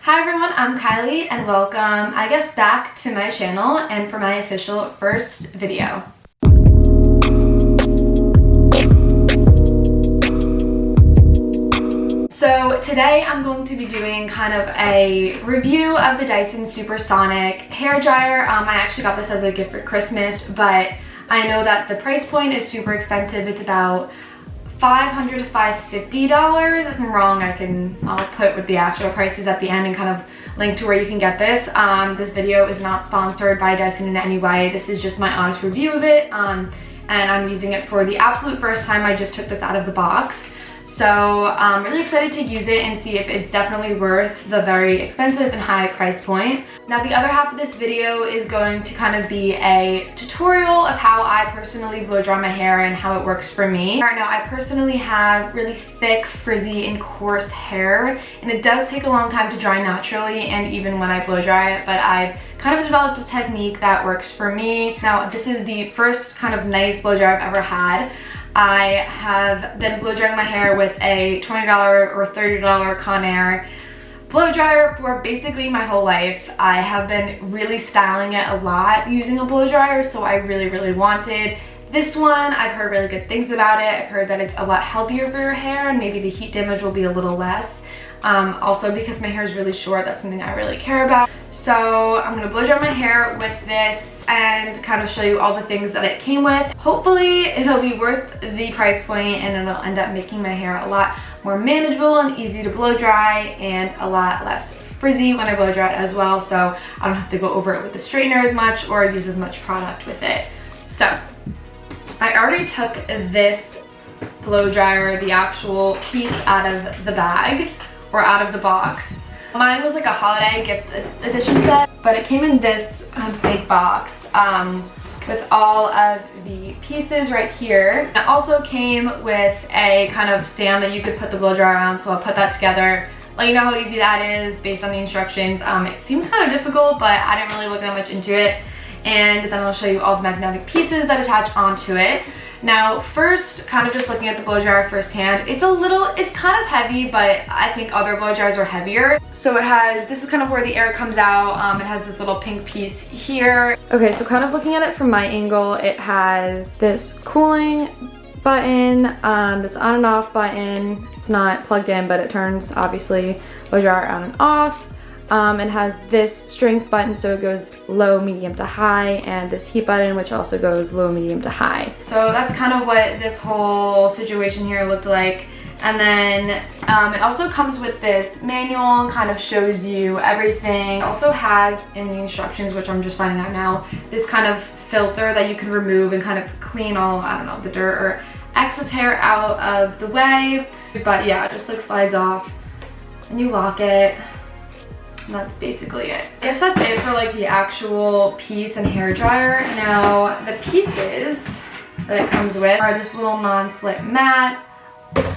Hi everyone, I'm Kylie and welcome, I guess, back to my channel and for my official first video. So today I'm going to be doing kind of a review of the Dyson Supersonic hair dryer. I actually got this as a gift for Christmas, but I know that the price point is super expensive. It's about $500 to $550. If I'm wrong, I'll put with the actual prices at the end and kind of link to where you can get this. This video is not sponsored by Dyson in any way. This is just my honest review of it, and I'm using it for the absolute first time. I just took this out of the box. So I'm really excited to use it and see if it's definitely worth the very expensive and high price point. Now the other half of this video is going to kind of be a tutorial of how I personally blow dry my hair and how it works for me. Right now I personally have really thick, frizzy, and coarse hair, and it does take a long time to dry naturally and even when I blow dry it, but I've kind of developed a technique that works for me. Now this is the first kind of nice blow dry I've ever had. I have been blow drying my hair with a $20 or $30 Conair blow dryer for basically my whole life. I have been really styling it a lot using a blow dryer, so I really wanted this one. I've heard really good things about it. I've heard that it's a lot healthier for your hair and maybe the heat damage will be a little less. Also because my hair is really short, that's something I really care about. So I'm gonna blow dry my hair with this and kind of show you all the things that it came with. Hopefully it'll be worth the price point and it'll end up making my hair a lot more manageable and easy to blow dry and a lot less frizzy when I blow dry it as well, so I don't have to go over it with the straightener as much or use as much product with it. So I already took this blow dryer, the actual piece, out of the bag or out of the box. Mine was like a holiday gift edition set, but it came in this big box with all of the pieces right here. It also came with a kind of stand that you could put the blow dryer on, so I'll put that together, let you know how easy that is based on the instructions. It seemed kind of difficult, but I didn't really look that much into it. And then I'll show you all the magnetic pieces that attach onto it. Now first, kind of just looking at the blow dryer firsthand, it's kind of heavy, but I think other blow dryers are heavier. So it has, this is kind of where the air comes out. It has this little pink piece here. Okay, so kind of looking at it from my angle, it has this cooling button, this on and off button. It's not plugged in, but it turns, obviously, blow dryer on and off. It has this strength button, so it goes low, medium to high, and this heat button, which also goes low, medium to high. So that's kind of what this whole situation here looked like. And then it also comes with this manual, kind of shows you everything. It also has in the instructions, which I'm just finding out now, this kind of filter that you can remove and kind of clean all, I don't know, the dirt or excess hair out of the way. But yeah, it just like slides off and you lock it. And that's basically it. I guess that's it for like the actual piece and hair dryer. Now the pieces that it comes with are this little non-slip mat.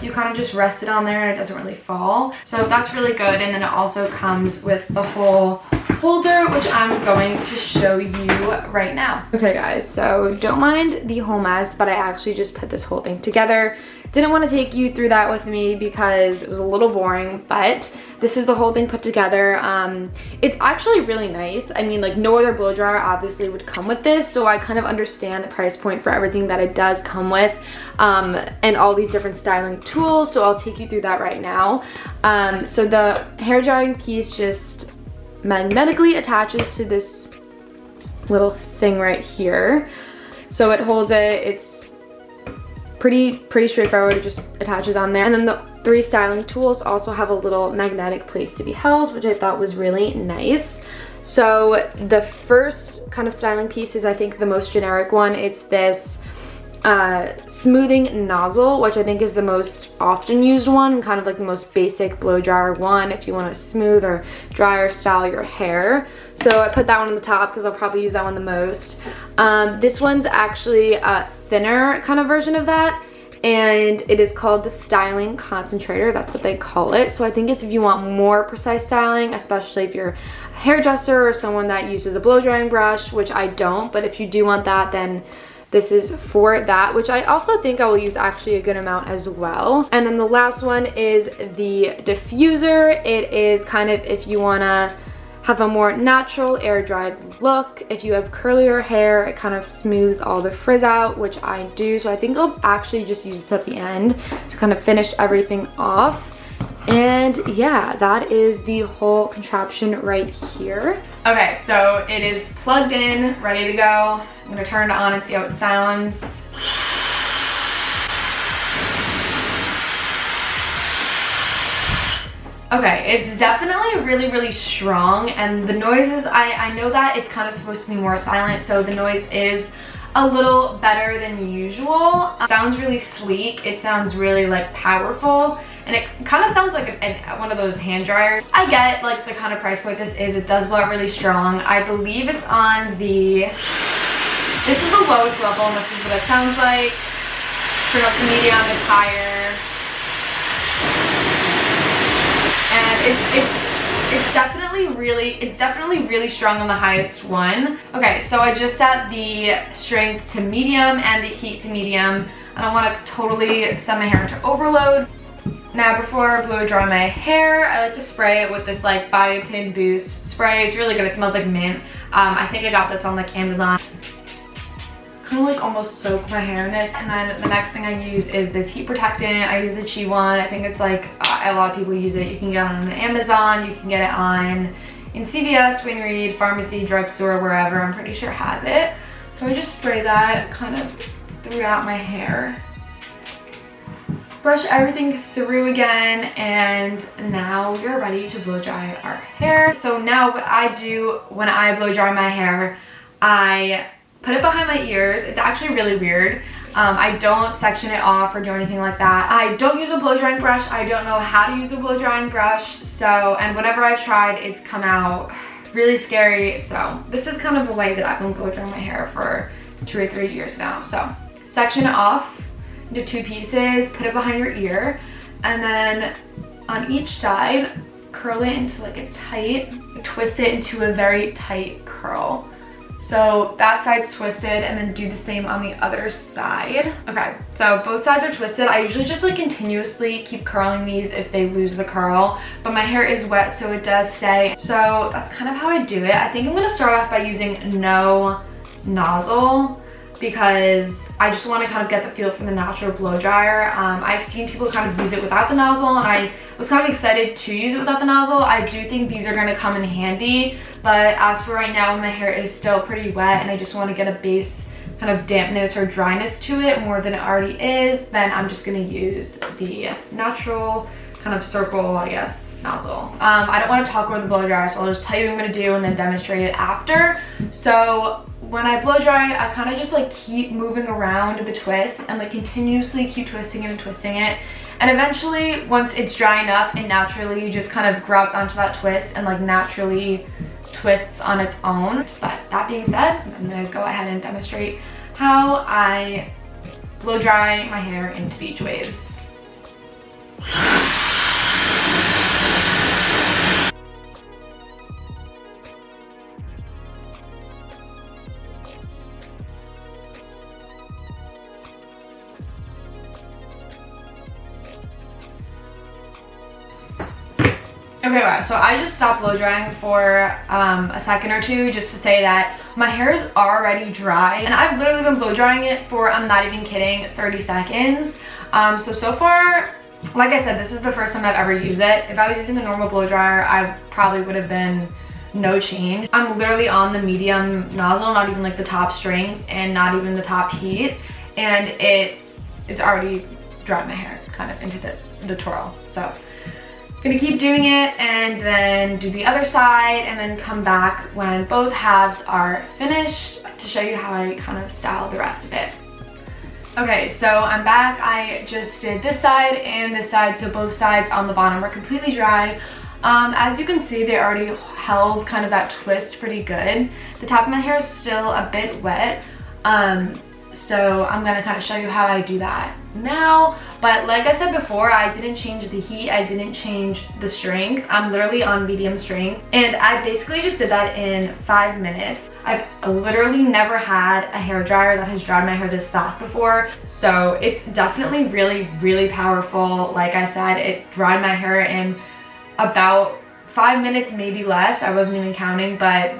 You kind of just rest it on there and it doesn't really fall. So that's really good. And then it also comes with the whole holder, which I'm going to show you right now. Okay guys, so don't mind the whole mess, but I actually just put this whole thing together. Didn't want to take you through that with me because it was a little boring, but this is the whole thing put together. It's actually really nice. I mean, like, no other blow dryer obviously would come with this, so I kind of understand the price point for everything that it does come with, and all these different styling tools, so I'll take you through that right now. So the hair drying piece just magnetically attaches to this little thing right here. So it holds it. It's pretty straightforward. It just attaches on there. And then the 3 styling tools also have a little magnetic place to be held, which I thought was really nice. So the first kind of styling piece is, I think, the most generic one. It's this smoothing nozzle, which I think is the most often used one, kind of like the most basic blow dryer one if you want to smooth or dry or style your hair. So I put that one on the top because I'll probably use that one the most. This one's actually a thinner kind of version of that, and it is called the styling concentrator. That's what they call it. So I think it's if you want more precise styling, especially if you're a hairdresser or someone that uses a blow drying brush, which I don't, but if you do want that, then this is for that, which I also think I will use actually a good amount as well. And then the last one is the diffuser. It is kind of if you wanna have a more natural air dried look. If you have curlier hair, it kind of smooths all the frizz out, which I do. So I think I'll actually just use this at the end to kind of finish everything off. And yeah, that is the whole contraption right here. Okay, so it is plugged in, ready to go. I'm gonna turn it on and see how it sounds. Okay, it's definitely really strong, and the noises, I know that it's kind of supposed to be more silent, so the noise is a little better than usual. It sounds really sleek, it sounds really like powerful, and it kind of sounds like one of those hand dryers. I get like the kind of price point this is. It does blow out really strong. I believe it's on the, this is the lowest level, and this is what it sounds like. Turn up to medium, it's higher. And it's definitely really strong on the highest one. Okay, so I just set the strength to medium and the heat to medium. I don't want to totally send my hair into overload. Now before I blow dry my hair, I like to spray it with this like Biotin Boost spray. It's really good, it smells like mint. I think I got this on like Amazon. Kind of like almost soak my hair in this. And then the next thing I use is this heat protectant. I use the Chi one. I think it's like a lot of people use it. You can get it on Amazon, you can get it on in CVS, Duane Reade, pharmacy, drugstore, wherever. I'm pretty sure has it. So I just spray that kind of throughout my hair. Brush everything through again, and now we're ready to blow dry our hair. So now what I do when I blow dry my hair, I put it behind my ears. It's actually really weird. I don't section it off or do anything like that. I don't use a blow drying brush. I don't know how to use a blow drying brush. So, and whenever I've tried, it's come out really scary. So this is kind of a way that I've been blow drying my hair for 2 or 3 years now. So section it off into 2 pieces, put it behind your ear, and then on each side, curl it into like a tight, twist it into a very tight curl. So that side's twisted, and then do the same on the other side. Okay, so both sides are twisted. I usually just like continuously keep curling these if they lose the curl, but my hair is wet, so it does stay. So that's kind of how I do it. I think I'm gonna start off by using no nozzle, because I just want to kind of get the feel from the natural blow dryer. I've seen people kind of use it without the nozzle, and I was kind of excited to use it without the nozzle. I do think these are going to come in handy, but as for right now, my hair is still pretty wet and I just want to get a base kind of dampness or dryness to it more than it already is, then I'm just going to use the natural kind of circle, I guess, nozzle. I don't want to talk over the blow dryer, so I'll just tell you what I'm going to do and then demonstrate it after. So when I blow dry it, I kind of just like keep moving around the twist and like continuously keep twisting it and twisting it. And eventually, once it's dry enough, it naturally just kind of grabs onto that twist and like naturally twists on its own. But that being said, I'm going to go ahead and demonstrate how I blow dry my hair into beach waves. Okay, wow, so I just stopped blow drying for a second or two just to say that my hair is already dry, and I've literally been blow drying it for, I'm not even kidding, 30 seconds. So far, like I said, this is the first time I've ever used it. If I was using a normal blow dryer, I probably would have been no change. I'm literally on the medium nozzle, not even like the top strength and not even the top heat, and it's already dried my hair kind of into the twirl. So gonna keep doing it and then do the other side and then come back when both halves are finished to show you how I kind of style the rest of it. Okay, so I'm back. I just did this side and this side, so both sides on the bottom are completely dry. As you can see, they already held kind of that twist pretty good. The top of my hair is still a bit wet, so I'm gonna kind of show you how I do that. now. But like I said before, I didn't change the heat, I didn't change the strength. I'm literally on medium strength, and I basically just did that in 5 minutes. I've literally never had a hair dryer that has dried my hair this fast before, so it's definitely really powerful. Like I said, it dried my hair in about 5 minutes, maybe less. I wasn't even counting, but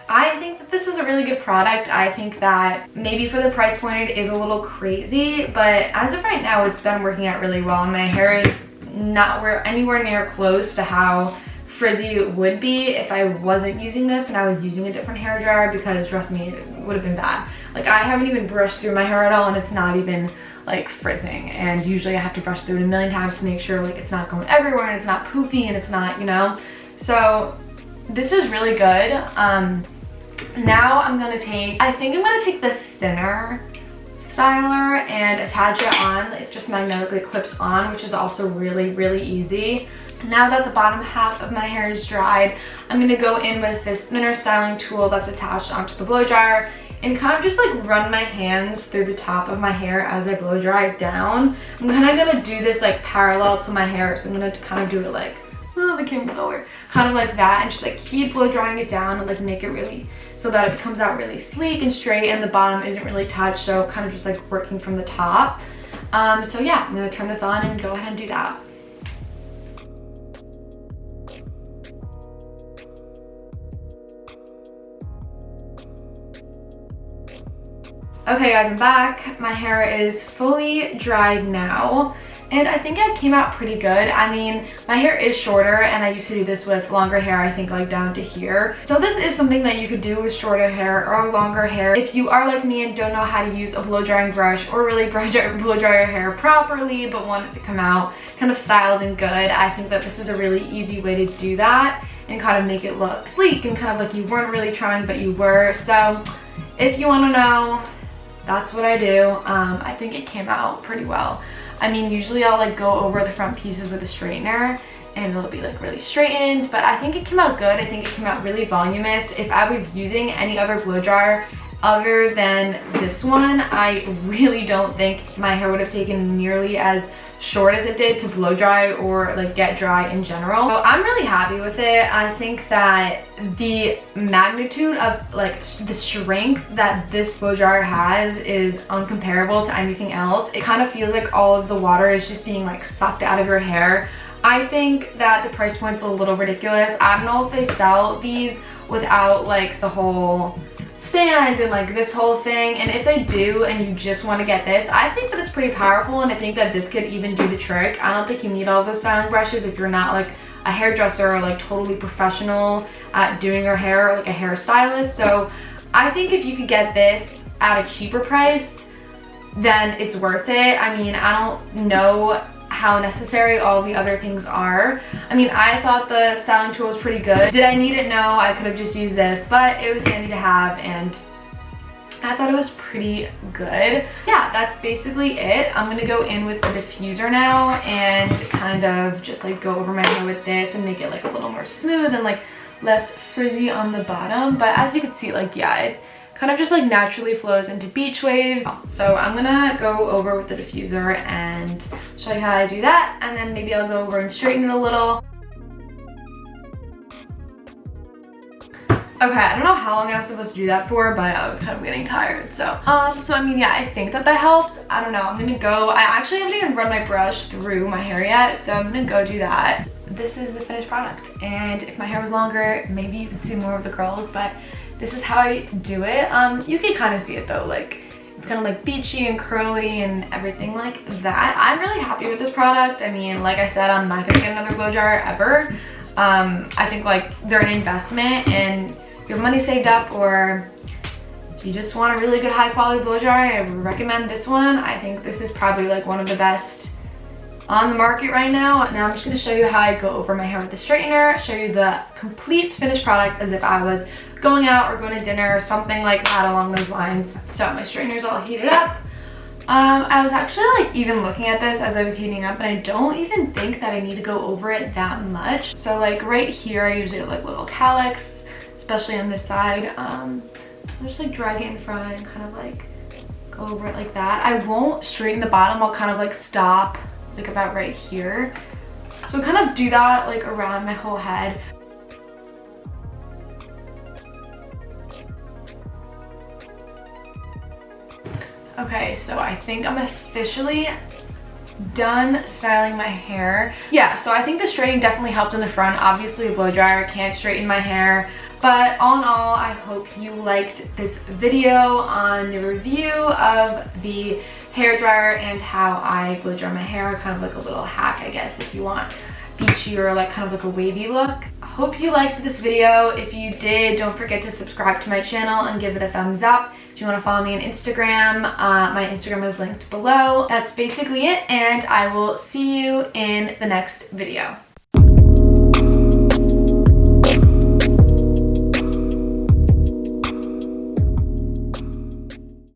I think that this is a really good product. I think that maybe for the price point it is a little crazy, but as of right now it's been working out really well. My hair is not anywhere near close to how frizzy it would be if I wasn't using this and I was using a different hair dryer, because trust me, it would have been bad. Like, I haven't even brushed through my hair at all and it's not even like frizzing, and usually I have to brush through it a million times to make sure like it's not going everywhere and it's not poofy and it's not, you know. So this is really good. Now I think I'm gonna take the thinner styler and attach it on. It just magnetically clips on, which is also really easy. Now that the bottom half of my hair is dried, I'm gonna go in with this thinner styling tool that's attached onto the blow dryer and kind of just like run my hands through the top of my hair as I blow dry it down. I'm kind of gonna do this like parallel to my hair, so I'm gonna kind of do it like, oh, the camera lower, kind of like that, and just like keep blow drying it down and like make it really, so that it comes out really sleek and straight and the bottom isn't really touched, so kind of just like working from the top. So yeah, I'm gonna turn this on and go ahead and do that. Okay guys, I'm back. My hair is fully dried now, and I think it came out pretty good. I mean, my hair is shorter and I used to do this with longer hair, I think like down to here. So this is something that you could do with shorter hair or longer hair. If you are like me and don't know how to use a blow drying brush or really blow dry your hair properly but want it to come out kind of styled and good, I think that this is a really easy way to do that and kind of make it look sleek and kind of like you weren't really trying but you were. So if you want to know, that's what I do. I think it came out pretty well. I mean, usually I'll like go over the front pieces with a straightener and it'll be like really straightened, but I think it came out good. I think it came out really voluminous. If I was using any other blow dryer other than this one, I really don't think my hair would have taken nearly as short as it did to blow dry or like get dry in general. So I'm really happy with it. I think that the magnitude of like the strength that this blow dryer has is uncomparable to anything else. It kind of feels like all of the water is just being like sucked out of your hair. I think that the price point's a little ridiculous. I don't know if they sell these without like the whole stand and like this whole thing, and if they do and you just want to get this, I think that it's pretty powerful, and I think that this could even do the trick. I don't think you need all those styling brushes if you're not like a hairdresser or like totally professional at doing your hair or like a hairstylist. So I think if you could get this at a cheaper price, then it's worth it. I mean, I don't know how necessary all the other things are. I mean, I thought the styling tool was pretty good. Did I need it? No, I could have just used this, but it was handy to have and I thought it was pretty good. Yeah, that's basically it. I'm gonna go in with the diffuser now and kind of just like go over my hair with this and make it like a little more smooth and like less frizzy on the bottom. But as you can see, like, yeah, it kind of just like naturally flows into beach waves. So I'm gonna go over with the diffuser and show you how I do that, and then maybe I'll go over and straighten it a little. Okay, I don't know how long I was supposed to do that for, but I was kind of getting tired, so I mean, yeah, I think that helped. I don't know, I'm gonna go, I actually haven't even run my brush through my hair yet, so I'm gonna go do that. This is the finished product, and if my hair was longer, maybe you could see more of the curls, but this is how I do it. You can kind of see it though, like it's kind of like beachy and curly and everything like that. I'm really happy with this product. I mean, like I said, I'm not gonna get another blow dryer ever. I think like they're an investment, and if you have money saved up or you just want a really good high quality blow dryer, I would recommend this one. I think this is probably like one of the best on the market right now. Now I'm just going to show you how I go over my hair with the straightener, show you the complete finished product as if I was going out or going to dinner or something like that along those lines. So my straightener's all heated up. I was actually like even looking at this as I was heating up, and I don't even think that I need to go over it that much. So like right here, I usually have like little cowlicks, especially on this side. I'll just like drag it in front and kind of like go over it like that. I won't straighten the bottom. I'll kind of like stop like about right here. So kind of do that like around my whole head. Okay, so I think I'm officially done styling my hair. Yeah, so I think the straightening definitely helped in the front. Obviously a blow dryer can't straighten my hair, but all in all, I hope you liked this video on the review of the hair dryer and how I blow dry my hair. Kind of like a little hack, I guess, if you want beachy or like kind of like a wavy look. Hope you liked this video. If you did, don't forget to subscribe to my channel and give it a thumbs up. If you want to follow me on Instagram, my Instagram is linked below. That's basically it, and I will see you in the next video.